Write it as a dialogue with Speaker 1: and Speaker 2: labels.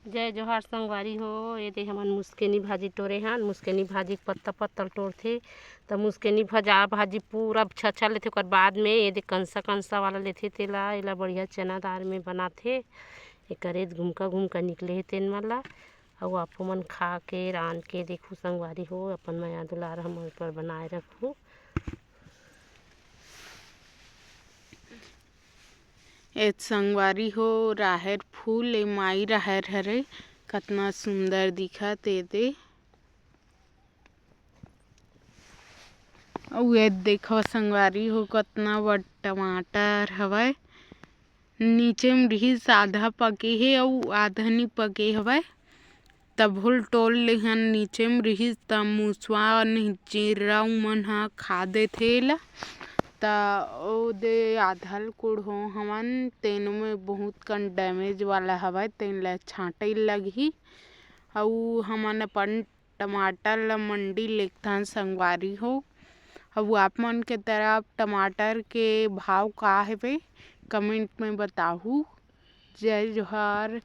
Speaker 1: जय जोहार संगवारी हो। ये दे हमन मुस्केनी भाजी टोरे हन। मुस्केनी भाजी पत्ता पत्तल टोरथे त मुस्केनी भाजी पूरा छछा लेथे। ओकर बाद में ये दे कंसा कंसा वाला लेथे तेला एला बढ़िया चना दाल में बनाथे। एकरे घुमका घुमका निकले हे तेन वाला अउ आपो मन खा के रान के देखू संगवारी हो। अपन माया दुलार हम ऊपर बनाए रखू।
Speaker 2: ए संगवारी हो राहेर फूल ए माई राहेर हरे कतना सुंदर दिखत ए दे अउ ए देखो संगवारी हो कतना बड़ टमाटर हवय। नीचे में रिहिस आधा पके हे अउ आधा नी पके हवय। तभोल टोल लेहन नीचे में रिहिस त मुसवा चिररा मन ह खा देथे एला त ओ दे आधल कुढ़ो हमन तेन में बहुत कन डैमेज वाला हवय तेन ला छांटे लगही। अउ हमन अपन टमाटर ला मंडी लेगथन संगवारी हो। अउ आप मन के तरफ टमाटर के भाव का हेवे कमेंट में बताहू। जय जोहार।